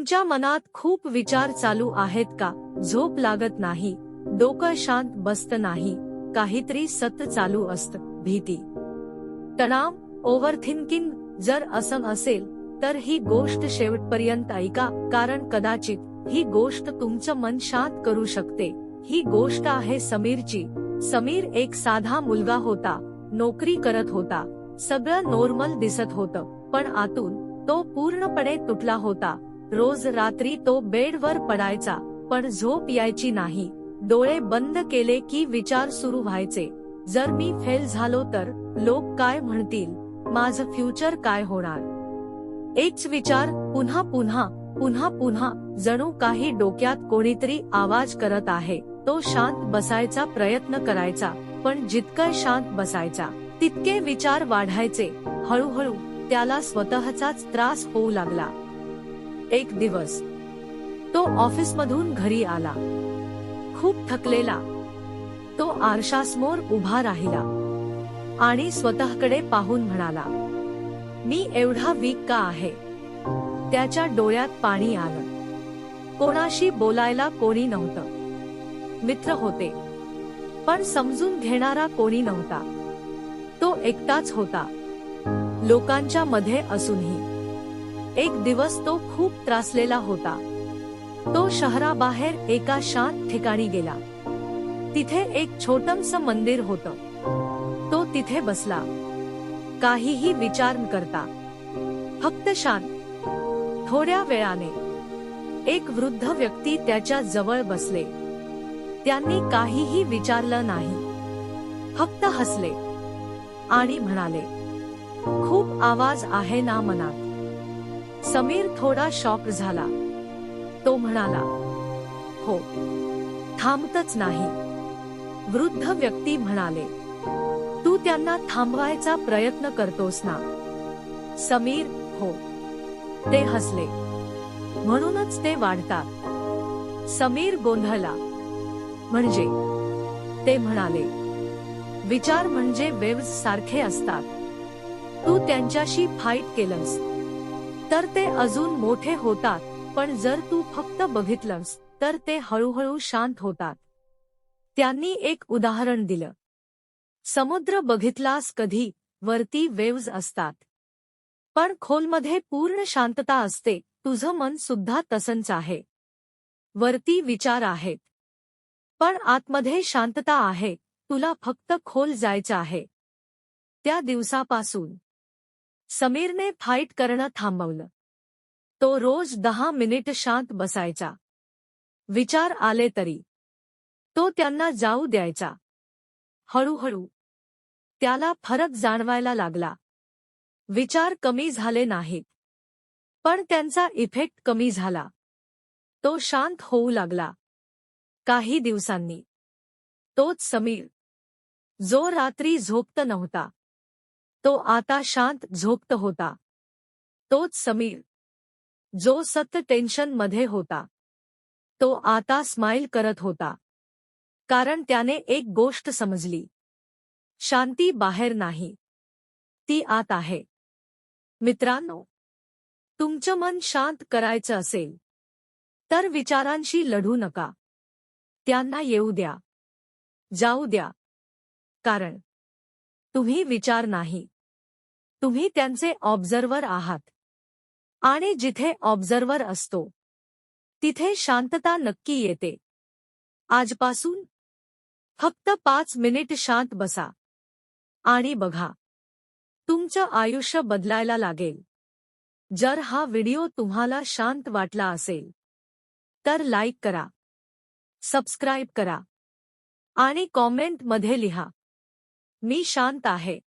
तुमच्या मनात खूप विचार चालू आहेत का? झोप लागत नाही, डोकं शांत बसत नाही, काहीतरी सतत चालू असतं. भीती, तणाव, ओव्हरथिंकिंग. जर असं असेल तर ही गोष्ट शेवटपर्यंत ऐका, कारण कदाचित ही गोष्ट तुमचं मन शांत करू शकते. ही गोष्ट आहे समीरची. समीर एक साधा मुलगा होता, नोकरी करत होता, सगळं नॉर्मल दिसत होतं, पण आतून तो पूर्णपणे तुटला होता. रोज रात्री तो बेडवर पडायचा, पण झोप यायची नाही. डोळे बंद केले की विचार सुरू व्हायचे. जर मी फेल झालो तर लोक काय म्हणतील? माझं फ्युचर काय होणार? एकच विचार पुन्हा पुन्हा पुन्हा पुन्हा, जणू काही डोक्यात कोणीतरी आवाज करत आहे. तो शांत बसायचा प्रयत्न करायचा, पण जितकं शांत बसायचा तितके विचार वाढायचे. हळूहळू त्याला स्वतःचाच त्रास होऊ लागला. एक दिवस तो ऑफिसमधून घरी आला, खूप थकलेला. तो आरशासमोर उभा राहिला आणि स्वतःकडे पाहून म्हणाला, मी एवढा वीक का आहे? त्याच्या डोळ्यात पाणी आलं. कोणाशी बोलायला कोणी नव्हतं. मित्र होते, पण समजून घेणारा कोणी नव्हता. तो एकटाच होता, लोकांच्या मध्ये असूनही. एक दिवस तो खूप त्रासलेला होता. तो शहराबाहेर एका शांत ठिकाणी गेला. तिथे एक छोटंसं मंदिर होतं. तो तिथे बसला, काहीही विचार न करता, फक्त शांत. थोड्या वेळाने एक वृद्ध व्यक्ती त्याच्या जवळ बसले. त्यांनी काहीही विचारलं नाही, फक्त हसले आणि म्हणाले, खूप आवाज आहे ना मनात? समीर थोडा शॉक झाला. तो म्हणाला, हो. थांबतच नाही. वृद्ध व्यक्ती म्हणाले, तू त्यांना थांबवायचा प्रयत्न करतोस ना? समीर, हो. ते हसले, म्हणूनच ते वाढतात. समीर गोंधळला. म्हणजे? ते म्हणाले, विचार म्हणजे वेव्हज सारखे असतात. तू त्यांच्याशी फाईट केलंस तर ते अजून मोठे होतात, पण जर तू फक्त बघितलंस तर ते हळूहळू शांत होतात. त्यांनी एक उदाहरण दिलं. समुद्र बघितलास कधी? वरती वेव्हज असतात, पण खोलमध्ये पूर्ण शांतता असते. तुझं मन सुद्धा तसंच आहे. वरती विचार आहेत, पण आतमध्ये शांतता आहे. तुला फक्त खोल जायचं आहे. त्या दिवसापासून समीरने फाईट करणं थांबवलं. तो रोज 10 मिनिट शांत बसायचा. विचार आले तरी तो त्यांना जाऊ द्यायचा. हळूहळू त्याला फरक जाणवायला लागला. विचार कमी झाले नाहीत, पण त्यांचा इफेक्ट कमी झाला. तो शांत होऊ लागला. काही दिवसांनी तोच समीर, जो रात्री झोपत नव्हता, तो आता शांत झोपत होता. तोच समीर, जो सतत टेन्शन मध्ये होता, तो आता स्माइल करत होता. कारण त्याने एक गोष्ट समजली, शांती बाहेर नाही, ती आत आहे. मित्रांनो, तुमचं मन शांत करायचं असेल तर विचारांशी लढू नका. त्यांना येऊ द्या, जाऊ द्या. कारण तुम्ही विचार नाही, तुम्ही त्यांचे ऑब्झर्वर आहात. आणि जिथे ऑब्झर्वर असतो तिथे शांतता नक्की येते. आजपासून फक्त 5 मिनिट शांत बसा आणि बघा, तुमचं आयुष्य बदलायला लागेल. जर हा व्हिडिओ तुम्हाला शांत वाटला असेल तर लाईक करा, सबस्क्राईब करा आणि कॉमेंट मध्ये लिहा, मी शांत आहे.